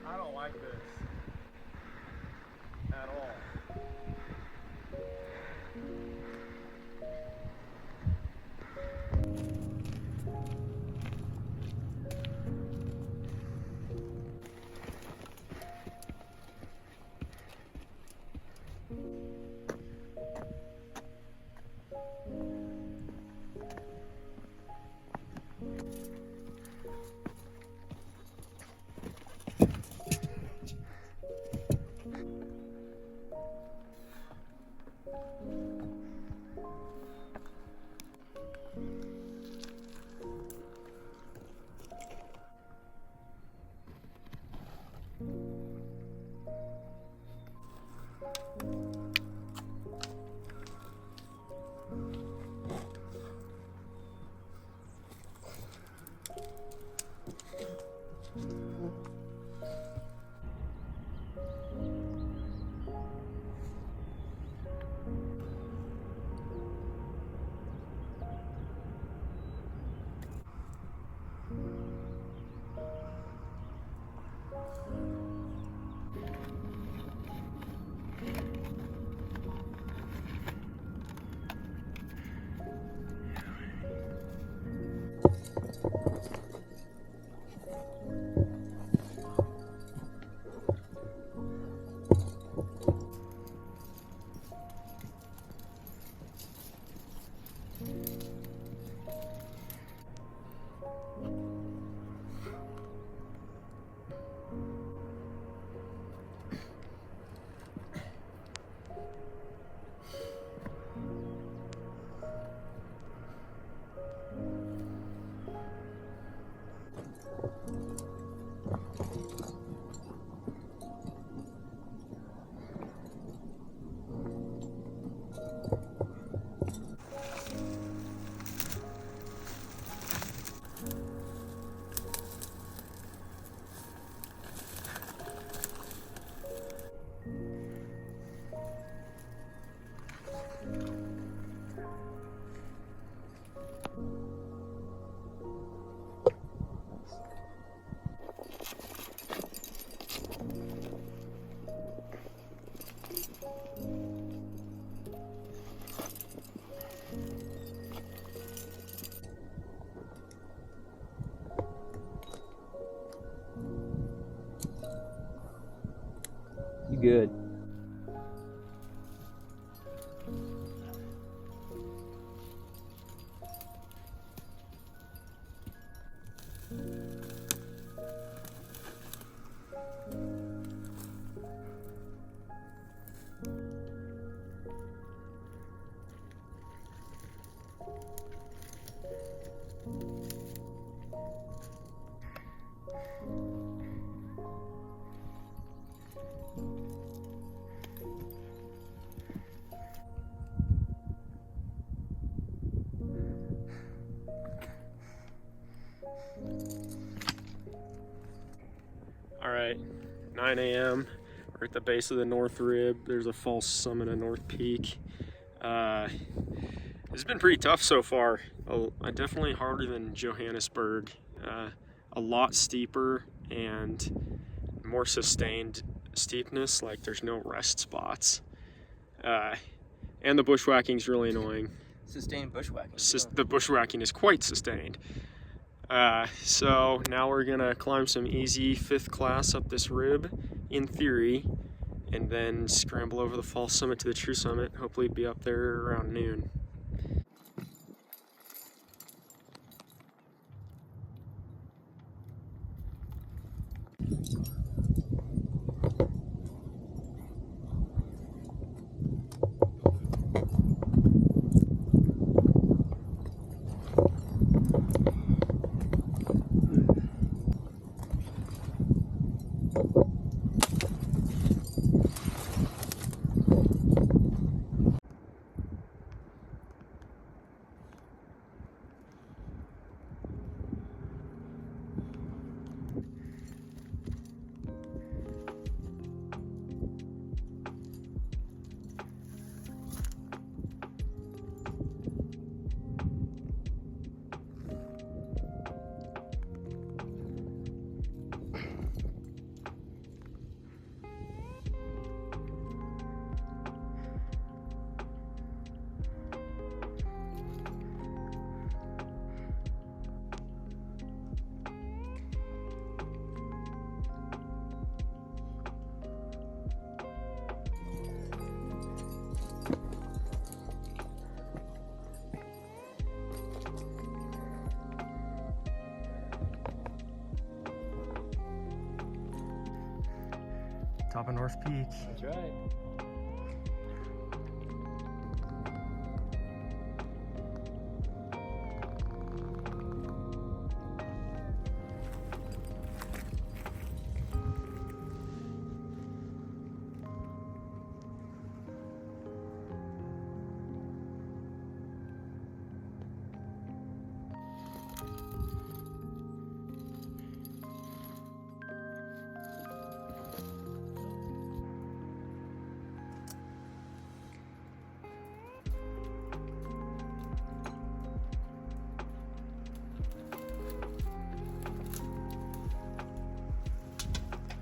I don't like this at all. You good? All right, 9 a.m. We're at the base of the North Rib. There's a false summit of North Peak. It's been pretty tough so far. Definitely harder than Johannesburg. A lot steeper and more sustained steepness, like there's no rest spots. And the bushwhacking's really annoying. Sustained bushwhacking. The bushwhacking is quite sustained. So now we're gonna climb some easy 5th class up this rib, in theory, and then scramble over the false summit to the true summit. Hopefully be up there around noon. Top of North Peak. That's right.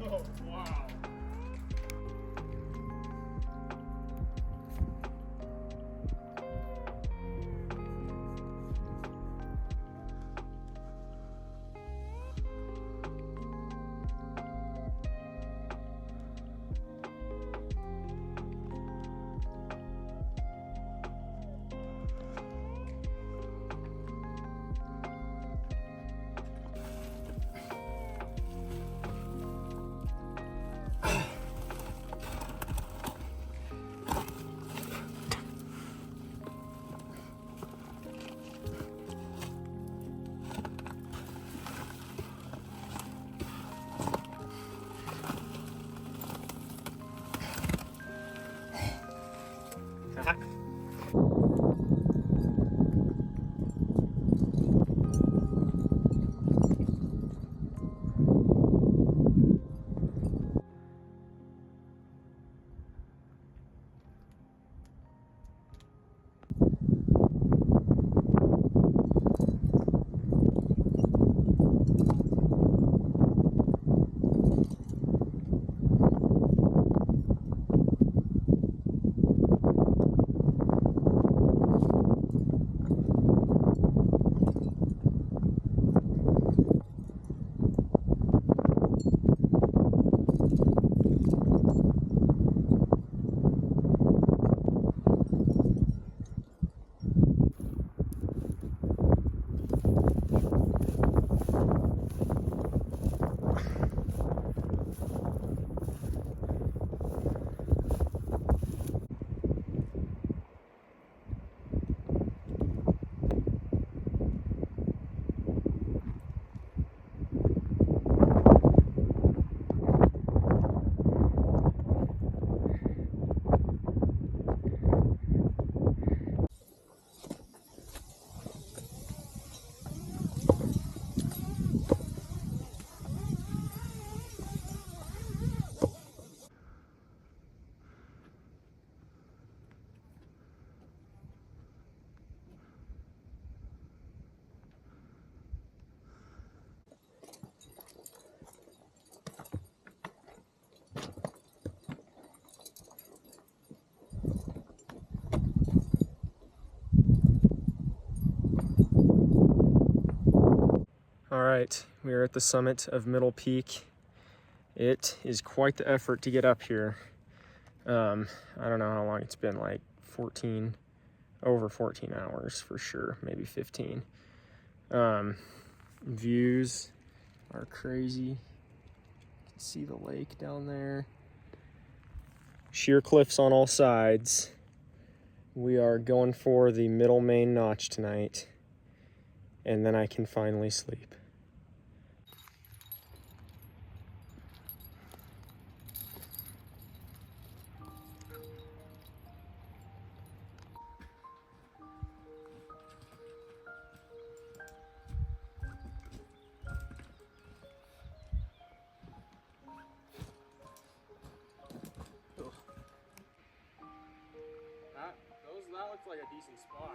Oh, wow. All right, we are at the summit of Middle Peak. It is quite the effort to get up here. I don't know how long it's been, like over 14 hours for sure, maybe 15. Views are crazy. You can see the lake down there. Sheer cliffs on all sides. We are going for the middle main notch tonight, and then I can finally sleep. That looks like a decent spot.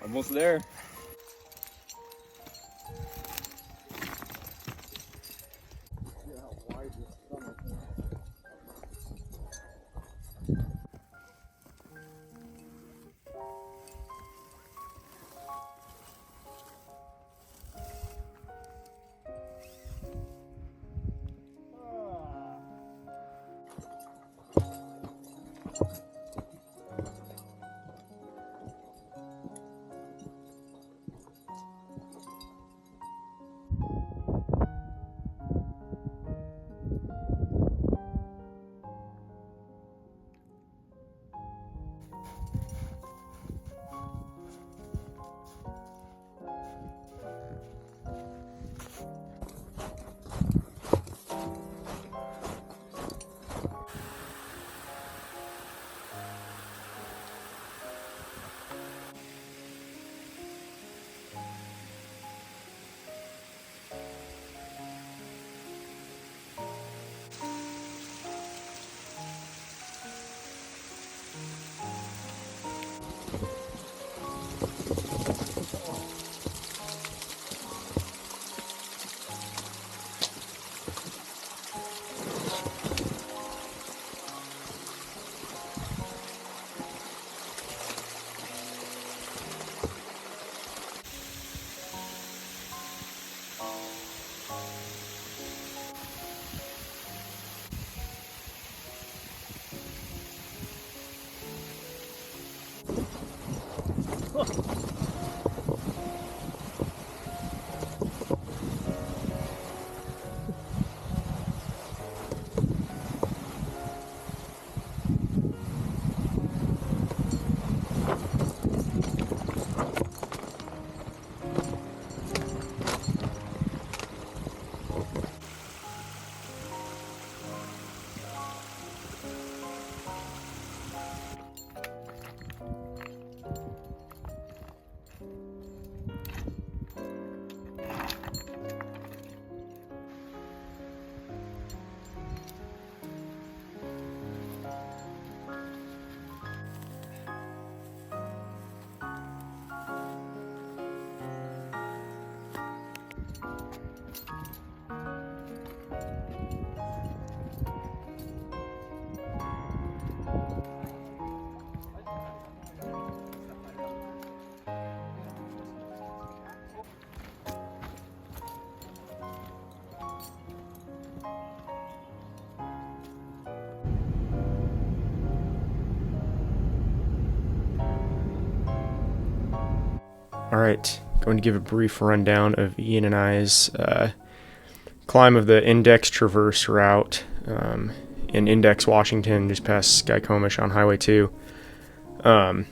Almost there. All right, going to give a brief rundown of Ian and I's climb of the Index Traverse route in Index, Washington, just past Skycomish on Highway 2. A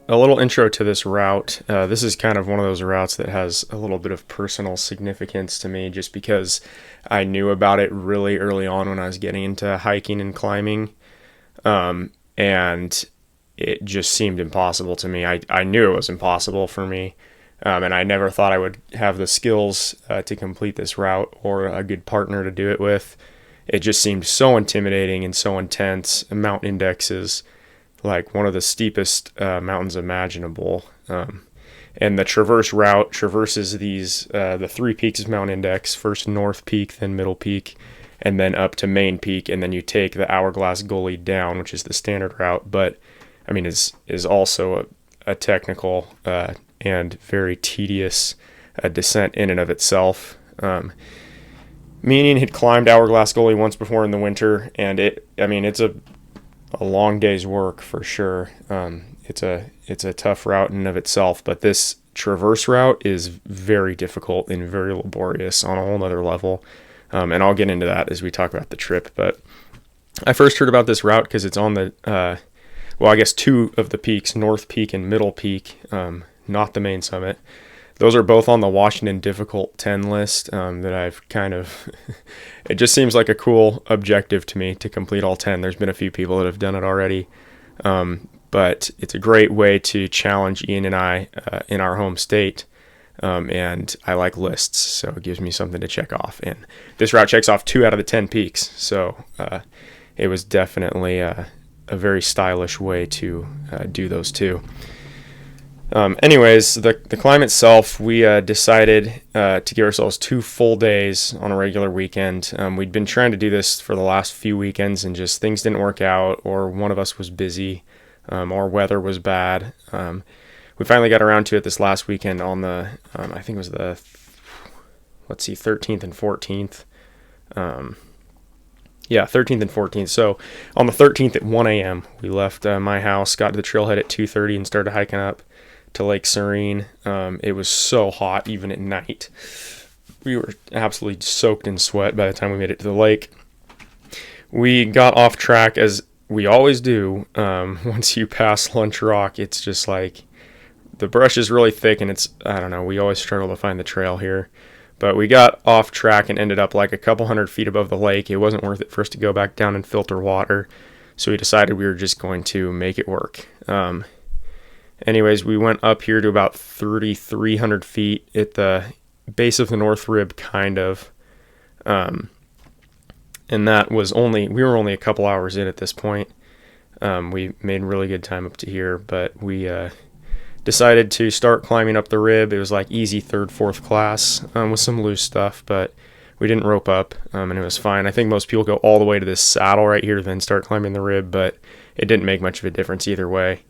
little intro to this route. This is kind of one of those routes that has a little bit of personal significance to me just because I knew about it really early on when I was getting into hiking and climbing. And it just seemed impossible to me. I knew it was impossible for me, and I never thought I would have the skills to complete this route or a good partner to do it with. It just seemed so intimidating and so intense. Mount Index is like one of the steepest mountains imaginable. And the traverse route traverses these the three peaks of Mount Index, first North Peak, then Middle Peak, and then up to Main Peak, and then you take the Hourglass Gully down, which is the standard route, but I mean, is also a technical and very tedious descent in and of itself. Me and Ian had climbed Hourglass Gully once before in the winter, and it's a long day's work for sure. It's a tough route in and of itself, but this traverse route is very difficult and very laborious on a whole nother level. And I'll get into that as we talk about the trip. But I first heard about this route because it's on the I guess two of the peaks, North Peak and Middle Peak, not the main summit. Those are both on the Washington Difficult 10 list that I've kind of... It just seems like a cool objective to me to complete all 10. There's been a few people that have done it already. But it's a great way to challenge Ian and I in our home state. And I like lists, so it gives me something to check off. And this route checks off 2 out of the 10 peaks. So it was definitely... a very stylish way to do those two. Anyways, the climb itself, we decided to give ourselves 2 full days on a regular weekend. We'd been trying to do this for the last few weekends, and just things didn't work out, or one of us was busy, or weather was bad. We finally got around to it this last weekend on the, I think it was the, 13th and 14th. 13th and 14th. So on the 13th at 1 a.m., we left my house, got to the trailhead at 2:30, and started hiking up to Lake Serene. It was so hot even at night. We were absolutely soaked in sweat by the time we made it to the lake. We got off track, as we always do. Once you pass Lunch Rock, it's just like the brush is really thick, and it's, I don't know, we always struggle to find the trail here. But we got off track and ended up like a couple hundred feet above the lake. It wasn't worth it for us to go back down and filter water, so we decided we were just going to make it work. Anyways, we went up here to about 3,300 feet at the base of the North Rib, kind of. And that was we were only a couple hours in at this point. We made really good time up to here, but we decided to start climbing up the rib. It was like easy 3rd, 4th class with some loose stuff, but we didn't rope up, and it was fine. I think most people go all the way to this saddle right here, then start climbing the rib, but it didn't make much of a difference either way.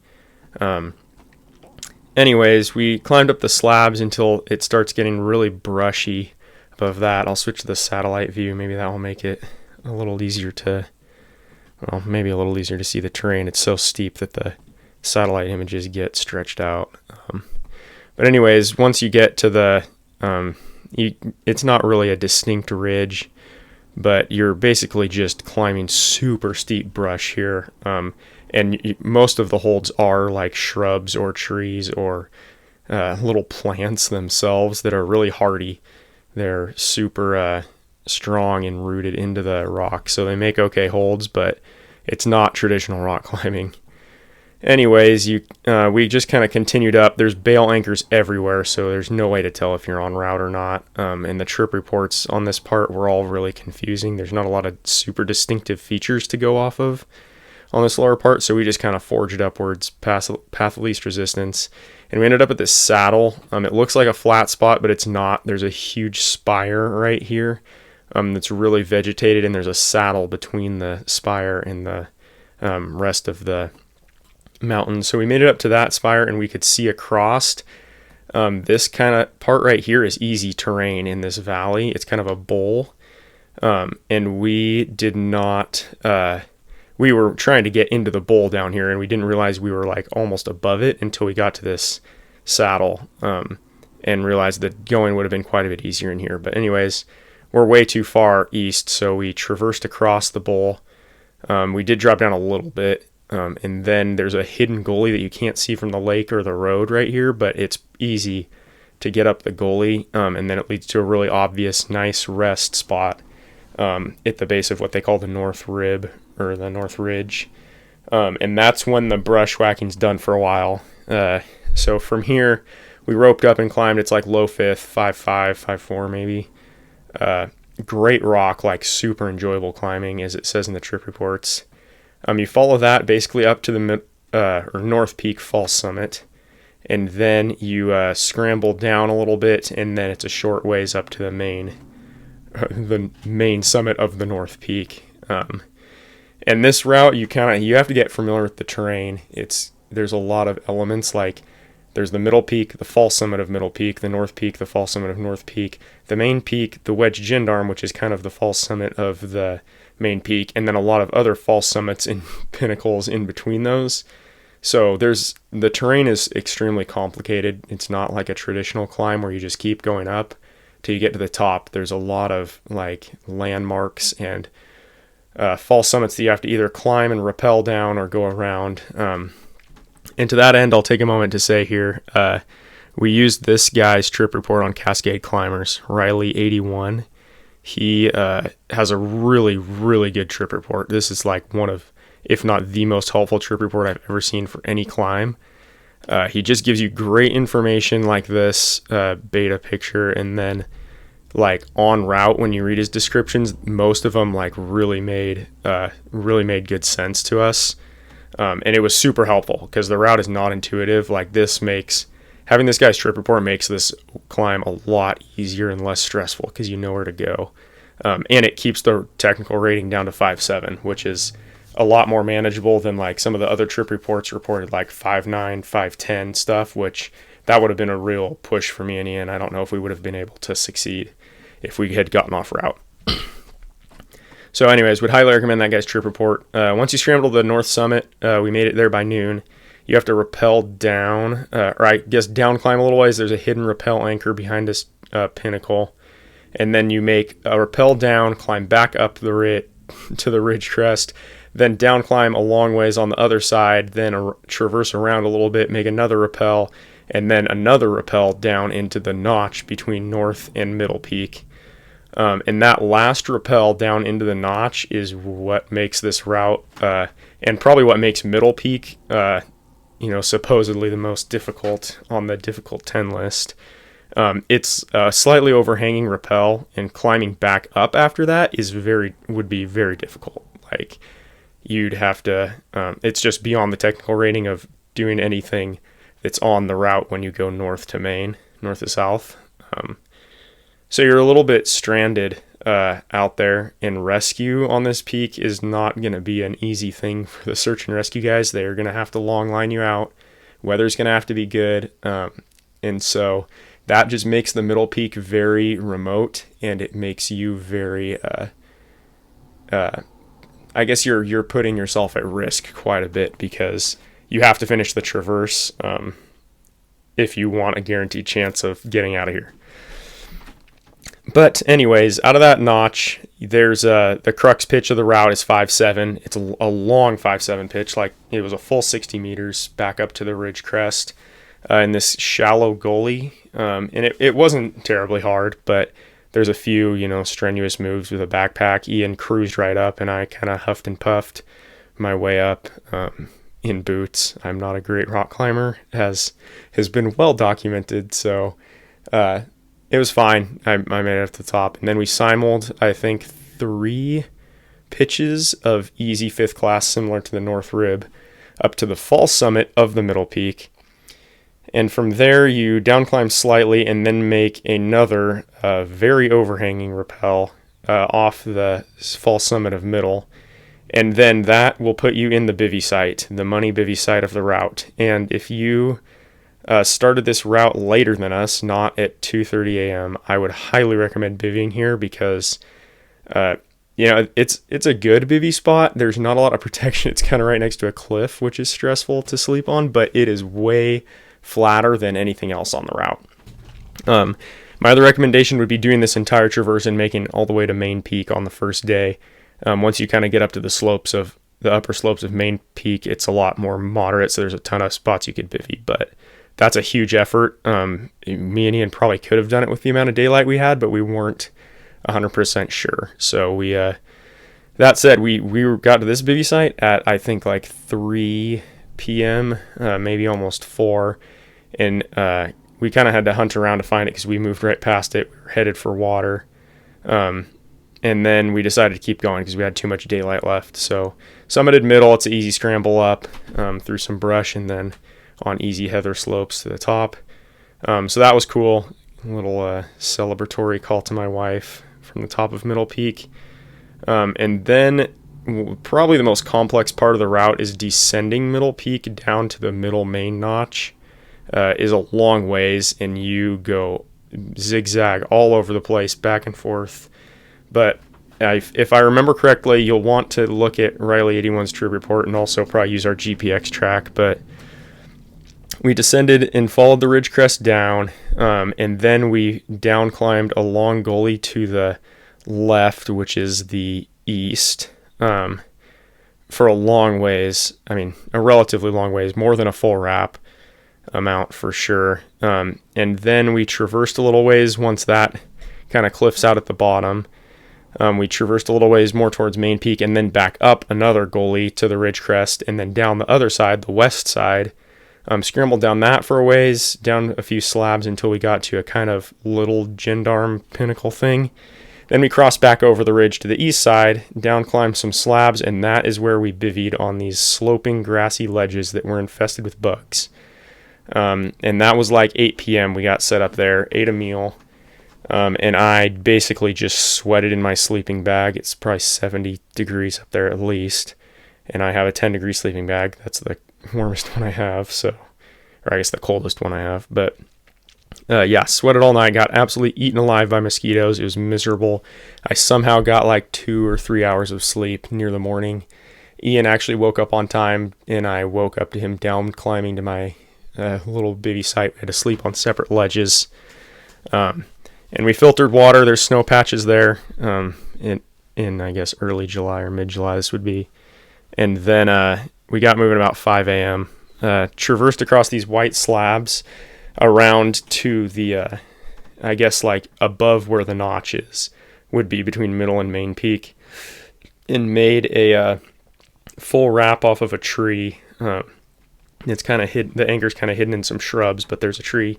Anyways, we climbed up the slabs until it starts getting really brushy above that. I'll switch to the satellite view. Maybe that will make it a little easier to see the terrain. It's so steep that the satellite images get stretched out. But anyways, once you get to the, it's not really a distinct ridge, but you're basically just climbing super steep brush here. And most of the holds are like shrubs or trees or little plants themselves that are really hardy. They're super strong and rooted into the rock, so they make okay holds, but it's not traditional rock climbing. Anyways, we just kind of continued up. There's bail anchors everywhere, so there's no way to tell if you're en route or not. And the trip reports on this part were all really confusing. There's not a lot of super distinctive features to go off of on this lower part, so we just kind of forged upwards, path of least resistance, and we ended up at this saddle. It looks like a flat spot, but it's not. There's a huge spire right here that's really vegetated, and there's a saddle between the spire and the rest of the mountain. So we made it up to that spire, and we could see across. This kind of part right here is easy terrain in this valley. It's kind of a bowl, and we did not... we were trying to get into the bowl down here, and we didn't realize we were like almost above it until we got to this saddle, and realized that going would have been quite a bit easier in here. But anyways, we're way too far east, so we traversed across the bowl. We did drop down a little bit, and then there's a hidden gully that you can't see from the lake or the road right here, but it's easy to get up the gully, and then it leads to a really obvious, nice rest spot at the base of what they call the North Rib, or the North Ridge, and that's when the brush whacking's done for a while. So from here, we roped up and climbed. It's like low 5th, 5.5, 5.4 maybe. Great rock, like super enjoyable climbing, as it says in the trip reports. You follow that basically up to the North Peak Falls Summit, and then you scramble down a little bit, and then it's a short ways up to the main summit of the North Peak. And this route, you have to get familiar with the terrain. There's a lot of elements, like there's the Middle Peak, the false summit of Middle Peak, the North Peak, the false summit of North Peak, the main peak, the Wedge Gendarme, which is kind of the false summit of the main peak, and then a lot of other false summits and pinnacles in between those. So the terrain is extremely complicated. It's not like a traditional climb where you just keep going up till you get to the top. There's a lot of like landmarks and false summits that you have to either climb and rappel down or go around. And to that end, I'll take a moment to say here, we used this guy's trip report on Cascade Climbers, Riley81. He has a really, really good trip report. This is like one of, if not the most helpful trip report I've ever seen for any climb. He just gives you great information like this beta picture, and then like on route, when you read his descriptions, most of them like really made good sense to us. And it was super helpful because the route is not intuitive. Like having this guy's trip report makes this climb a lot easier and less stressful because you know where to go. And it keeps the technical rating down to 5.7, which is a lot more manageable than like some of the other trip reports reported like 5.9, 5.10 stuff, which that would have been a real push for me and Ian. I don't know if we would have been able to succeed if we had gotten off route. So anyways, would highly recommend that guy's trip report. Once you scramble to the north summit, we made it there by noon. You have to rappel down, or I guess down climb a little ways. There's a hidden rappel anchor behind this pinnacle. And then you make a rappel down, climb back up to the ridge crest, then down climb a long ways on the other side, then traverse around a little bit, make another rappel, and then another rappel down into the notch between North and Middle Peak. And that last rappel down into the notch is what makes this route, and probably what makes Middle Peak, supposedly the most difficult on the difficult 10 list. It's a slightly overhanging rappel, and climbing back up after that would be very difficult. Like you'd have to, it's just beyond the technical rating of doing anything that's on the route when you go north to south. So you're a little bit stranded out there, and rescue on this peak is not going to be an easy thing for the search and rescue guys. They're going to have to long line you out. Weather's going to have to be good. And so that just makes the Middle Peak very remote, and it makes you very, I guess you're putting yourself at risk quite a bit because you have to finish the traverse if you want a guaranteed chance of getting out of here. But anyways, out of that notch, there's the crux pitch of the route is 5.7. It's a long 5.7 pitch, like it was a full 60 meters back up to the ridge crest in this shallow gully. And it wasn't terribly hard, but there's a few, strenuous moves with a backpack. Ian cruised right up, and I kind of huffed and puffed my way up in boots. I'm not a great rock climber, as has been well documented, so it was fine. I made it up to the top. And then we simuled, I think, 3 pitches of easy 5th class, similar to the North Rib, up to the false summit of the Middle Peak. And from there, you downclimb slightly and then make another very overhanging rappel off the false summit of Middle. And then that will put you in the bivvy site, the money bivvy site of the route. And if you started this route later than us, not at 2:30 a.m., I would highly recommend bivvying here because, it's a good bivvy spot. There's not a lot of protection. It's kind of right next to a cliff, which is stressful to sleep on, but it is way flatter than anything else on the route. My other recommendation would be doing this entire traverse and making all the way to Main Peak on the first day. Once you kind of get up to the upper slopes of Main Peak, it's a lot more moderate, so there's a ton of spots you could bivvy, but that's a huge effort. Me and Ian probably could have done it with the amount of daylight we had, but we weren't 100% sure. So that said, we got to this bivvy site at, I think, like 3 p.m., maybe almost 4, and we kind of had to hunt around to find it because we moved right past it. We were headed for water. And then we decided to keep going because we had too much daylight left. So summited Middle, it's an easy scramble up through some brush and then on easy heather slopes to the top. So that was cool. A little celebratory call to my wife from the top of Middle Peak. And then probably the most complex part of the route is descending Middle Peak down to the Middle main notch. Is a long ways, and you go zigzag all over the place, back and forth. But if I remember correctly, you'll want to look at Riley 81's trip report and also probably use our GPX track. But we descended and followed the ridge crest down, and then we down climbed a long gully to the left, which is the east, for a long ways. I mean, a relatively long ways, more than a full wrap amount for sure. And then we traversed a little ways once that kind of cliffs out at the bottom. We traversed a little ways more towards Main Peak and then back up another gully to the ridge crest and then down the other side, the west side. Scrambled down that for a ways, down a few slabs until we got to a kind of little gendarme pinnacle thing. Then we crossed back over the ridge to the east side, down climbed some slabs, and that is where we bivvied on these sloping grassy ledges that were infested with bugs. And that was like 8 p.m. We got set up there, ate a meal, and I basically just sweated in my sleeping bag. It's probably 70 degrees up there at least, and I have a 10-degree sleeping bag. That's the warmest one I have, so, or I guess the coldest one I have, but yeah, sweated all night, got absolutely eaten alive by mosquitoes. It was miserable. I somehow got like 2 or 3 hours of sleep near the morning. Ian actually woke up on time, and I woke up to him down climbing to my little bivvy site. We had to sleep on separate ledges. And we filtered water. There's snow patches there in I guess early July or mid-July this would be. And then we got moving about 5 a.m. Traversed across these white slabs around to the, I guess like above where the notch is, would be between middle and main peak, and made a full wrap off of a tree. It's kind of hidden, the anchor's kind of hidden in some shrubs, but there's a tree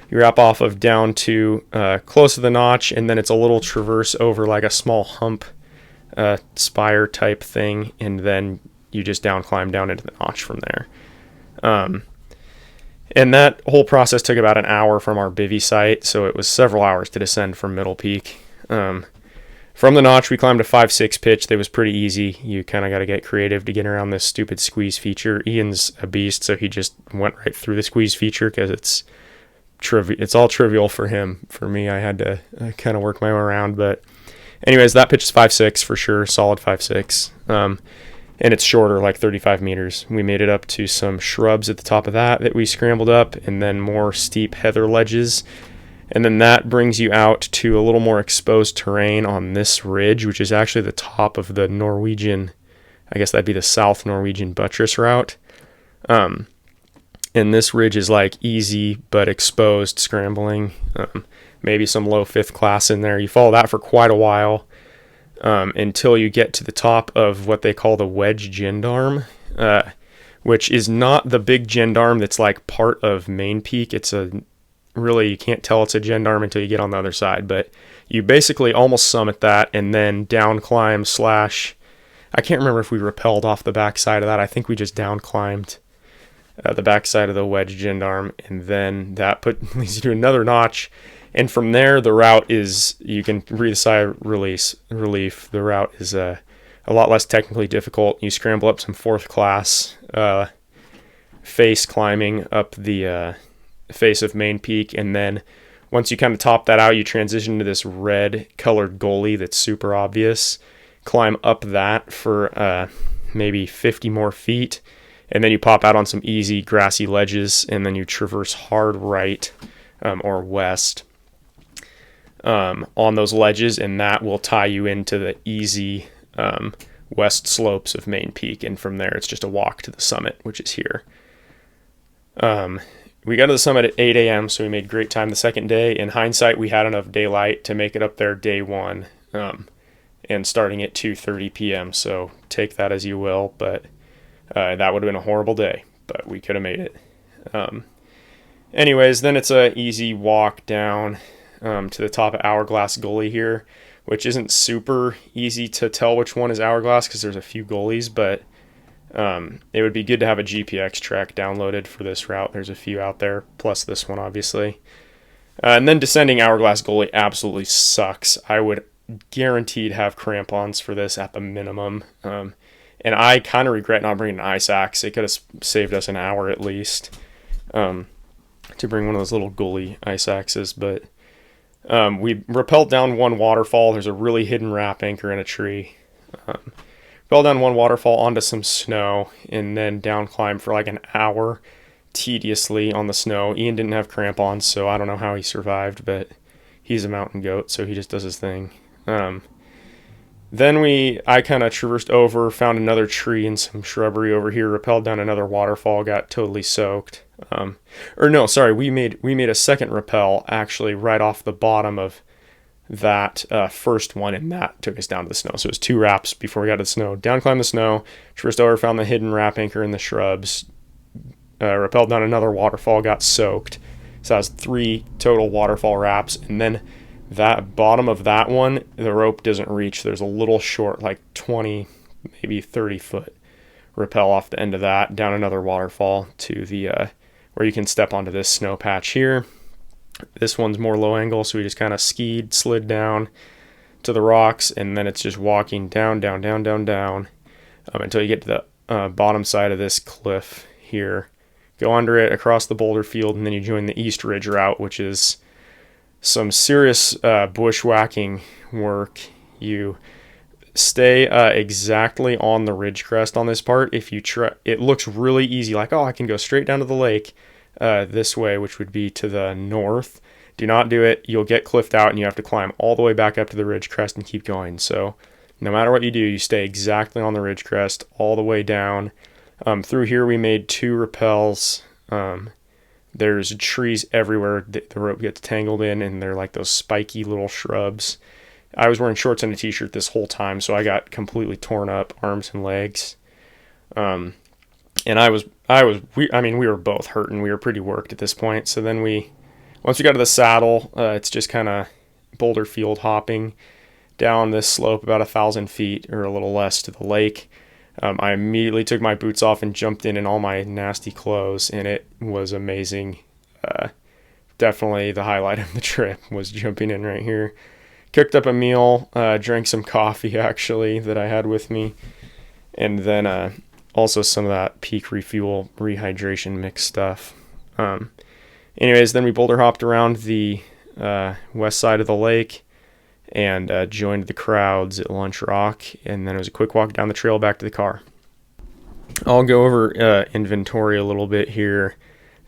you wrap off of down to close to the notch, and then it's a little traverse over like a small hump spire type thing, and then you just down climb down into the notch from there. And that whole process took about an hour from our bivvy site, so it was several hours to descend from Middle Peak. From the notch, we climbed a 5/6 pitch that was pretty easy. You kind of got to get creative to get around this stupid squeeze feature. Ian's a beast, so he just went right through the squeeze feature because it's all trivial for him. For me, I had to kind of work my way around. But anyways, that pitch is 5/6 for sure, solid 5/6. And it's shorter, like 35 meters. We made it up to some shrubs at the top of that we scrambled up, and then more steep heather ledges. And then that brings you out to a little more exposed terrain on this ridge, which is actually the top of the Norwegian, I guess that'd be the South Norwegian buttress route. And this ridge is like easy but exposed scrambling, maybe some low 5th class in there. You follow that for quite a while. Until you get to the top of what they call the wedge gendarme, which is not the big gendarme that's like part of Main Peak. It's you can't tell it's a gendarme until you get on the other side, but you basically almost summit that and then down climb / I can't remember if we rappelled off the backside of that. I think we just down climbed the backside of the wedge gendarme, and then that leads you to another notch. And from there, the route is, you can breathe a sigh of relief. The route is a lot less technically difficult. You scramble up some 4th class face climbing up the face of Main Peak, and then once you kind of top that out, you transition to this red colored gully that's super obvious. Climb up that for maybe 50 more feet, and then you pop out on some easy grassy ledges, and then you traverse hard right or west on those ledges, and that will tie you into the easy west slopes of Main Peak, and from there it's just a walk to the summit, which is here. We got to the summit at 8 a.m., so we made great time the second day. In hindsight, we had enough daylight to make it up there day one, and starting at 2:30 p.m., so take that as you will, but that would have been a horrible day, but we could have made it. Anyways, then it's a easy walk down to the top of Hourglass Gully here, which isn't super easy to tell which one is Hourglass because there's a few gullies, but it would be good to have a GPX track downloaded for this route. There's a few out there, plus this one, obviously. And then descending Hourglass Gully absolutely sucks. I would guaranteed have crampons for this at the minimum. And I kind of regret not bringing an ice axe. It could have saved us an hour at least to bring one of those little gully ice axes, but we rappelled down one waterfall. There's a really hidden wrap anchor in a tree. Fell down one waterfall onto some snow, and then down climb for like an hour tediously on the snow. Ian didn't have crampons, so I don't know how he survived, but he's a mountain goat, so he just does his thing. Then I kind of traversed over, found another tree and some shrubbery over here, rappelled down another waterfall, got totally soaked. We made a second rappel actually right off the bottom of that first one, and that took us down to the snow. So it was 2 wraps before we got to the snow. Down climbed the snow, traversed over, found the hidden wrap anchor in the shrubs, rappelled down another waterfall, got soaked. So that was 3 total waterfall wraps, and then that bottom of that one, the rope doesn't reach. There's a little short, like 20, maybe 30 foot rappel off the end of that, down another waterfall to the where you can step onto this snow patch here. This one's more low angle, so we just kind of slid down to the rocks, and then it's just walking down, down, down, down, down until you get to the bottom side of this cliff here. Go under it, across the boulder field, and then you join the East Ridge route, which is some serious bushwhacking work. You stay exactly on the ridge crest on this part. If you try, it looks really easy, like, oh, I can go straight down to the lake this way, which would be to the north. Do not do it. You'll get cliffed out, and you have to climb all the way back up to the ridge crest and keep going. So no matter what you do, you stay exactly on the ridge crest all the way down. Through here, we made 2 rappels. There's trees everywhere that the rope gets tangled in, and they're like those spiky little shrubs. I was wearing shorts and a t-shirt this whole time, so I got completely torn up, arms and legs. And we were both hurting. We were pretty worked at this point. So then once we got to the saddle, it's just kind of boulder field hopping down this slope about 1,000 feet or a little less to the lake. I immediately took my boots off and jumped in all my nasty clothes, and it was amazing. Definitely the highlight of the trip was jumping in right here. Cooked up a meal, drank some coffee actually that I had with me, and then also some of that Peak Refuel rehydration mix stuff. Anyways, then we boulder hopped around the west side of the lake and joined the crowds at Lunch Rock, and then it was a quick walk down the trail back to the car. I'll go over inventory a little bit here.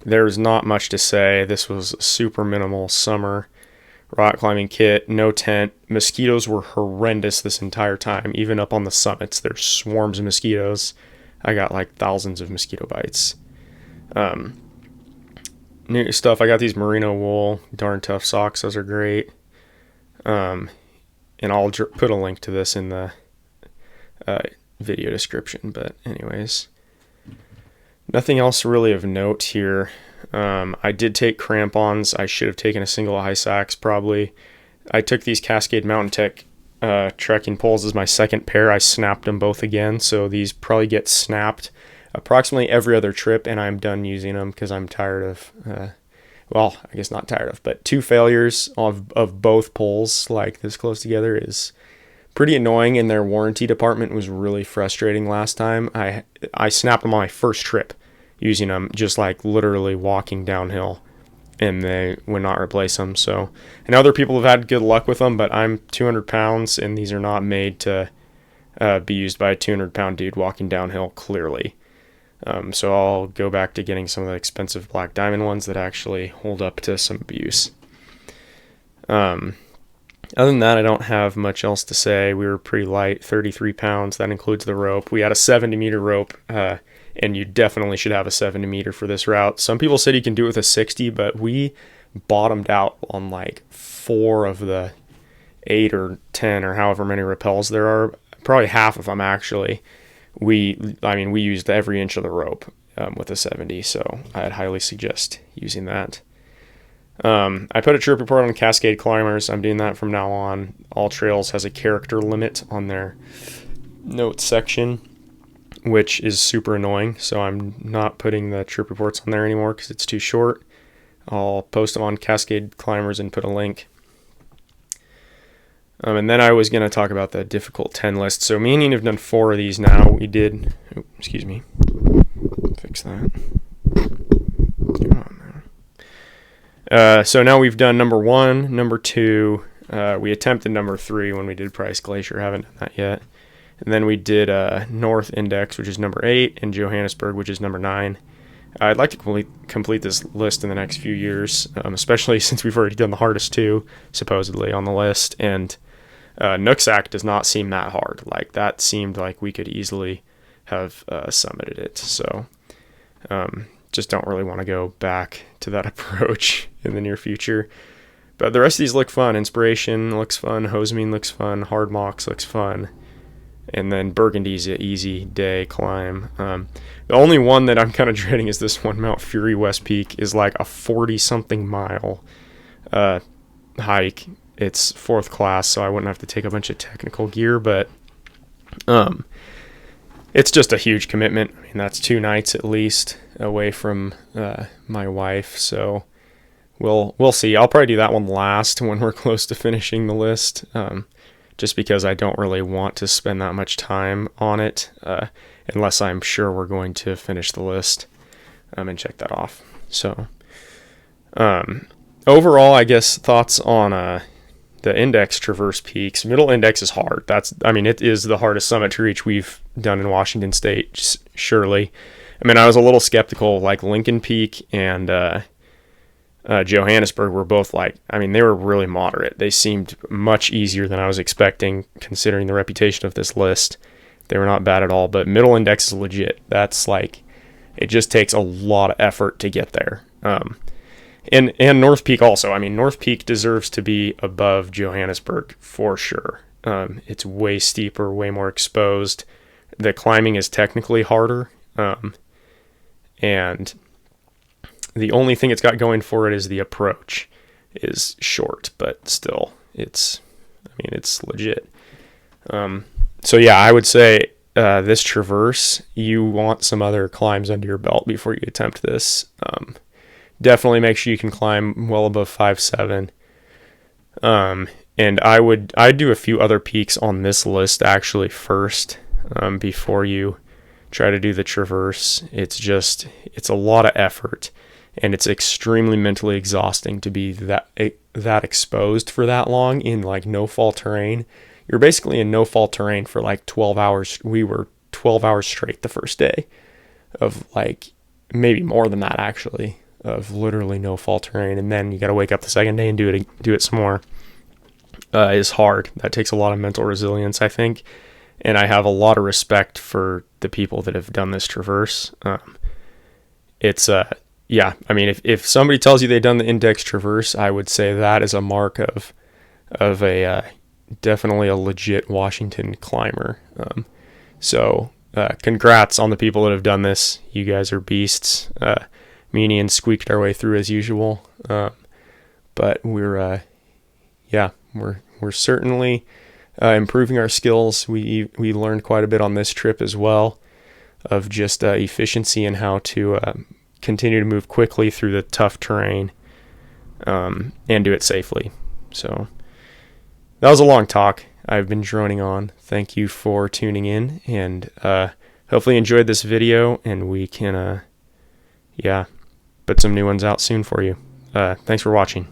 There's not much to say. This was a super minimal summer rock climbing kit, no tent. Mosquitoes were horrendous this entire time. Even up on the summits, there's swarms of mosquitoes. I got like thousands of mosquito bites. New stuff, I got these merino wool, darn tough socks. Those are great. And I'll put a link to this in the video description. But anyways, nothing else really of note here. I did take crampons. I should have taken a single ice axe probably. I took these Cascade Mountain Tech trekking poles as my second pair. I snapped them both again, so these probably get snapped approximately every other trip, and I'm done using them because I'm tired of, well, I guess not tired of, but 2 failures of both poles like this close together is pretty annoying, and their warranty department was really frustrating last time. I snapped them on my first trip using them, just like literally walking downhill, and they would not replace them. So, and other people have had good luck with them, but I'm 200 pounds, and these are not made to be used by a 200-pound dude walking downhill, clearly. So I'll go back to getting some of the expensive black diamond ones that actually hold up to some abuse. Other than that, I don't have much else to say. We were pretty light, 33 pounds. That includes the rope. We had a 70-meter rope, and you definitely should have a 70-meter for this route. Some people said you can do it with a 60, but we bottomed out on like 4 of the 8 or 10 or however many rappels there are. Probably half of them, actually. We used every inch of the rope with a 70, so I'd highly suggest using that. I put a trip report on Cascade climbers. I'm doing that from now on. AllTrails has a character limit on their notes section, which is super annoying, so I'm not putting the trip reports on there anymore because it's too short. I'll post them on Cascade climbers and put a link. And then I was going to talk about the difficult 10 list. So me and Ian have done 4 of these now. We did, excuse me, fix that. Come on. So now we've done number 1, number 2. We attempted number 3 when we did Price Glacier. Haven't done that yet. And then we did North Index, which is number 8, and Johannesburg, which is number 9. I'd like to complete this list in the next few years, especially since we've already done the hardest 2, supposedly, on the list. And Nooksack does not seem that hard. Like, that seemed like we could easily have summited it. So just don't really want to go back to that approach in the near future. But the rest of these look fun. Inspiration looks fun. Hosemine looks fun. Hard Mocks looks fun. And then Burgundy's an easy day climb. The only one that I'm kind of dreading is this one, Mount Fury West Peak, is like a 40-something mile hike. it's 4th class, so I wouldn't have to take a bunch of technical gear, but it's just a huge commitment. I mean, that's 2 nights at least away from my wife, so we'll see. I'll probably do that one last when we're close to finishing the list, just because I don't really want to spend that much time on it unless I'm sure we're going to finish the list and check that off. So overall, I guess thoughts on the index traverse peaks. Middle index is hard. It is the hardest summit to reach we've done in Washington State, surely. I mean, I was a little skeptical, like Lincoln Peak and Johannesburg were both they were really moderate. They seemed much easier than I was expecting, considering the reputation of this list. They were not bad at all, but middle index is legit. That's it just takes a lot of effort to get there. And North Peak also. I mean, North Peak deserves to be above Johannesburg for sure. It's way steeper, way more exposed. The climbing is technically harder. And the only thing it's got going for it is the approach is short, but still, it's legit. So yeah, I would say this traverse, you want some other climbs under your belt before you attempt this. Definitely make sure you can climb well above 5.7. And I'd do a few other peaks on this list actually first, before you try to do the traverse. It's a lot of effort, and it's extremely mentally exhausting to be that exposed for that long in no-fall terrain. You're basically in no-fall terrain for 12 hours. We were 12 hours straight the first day of maybe more than that actually, of literally no-fall terrain, and then you got to wake up the second day and do it some more. Is hard. That takes a lot of mental resilience, I think, and I have a lot of respect for the people that have done this traverse. If somebody tells you they've done the index traverse, I would say that is a mark of a definitely a legit Washington climber. So congrats on the people that have done this. You guys are beasts. Me and Ian squeaked our way through as usual, but we're certainly improving our skills. We learned quite a bit on this trip as well, of just efficiency and how to continue to move quickly through the tough terrain and do it safely. So that was a long talk. I've been droning on. Thank you for tuning in, and hopefully you enjoyed this video, and we can put some new ones out soon for you. Thanks for watching.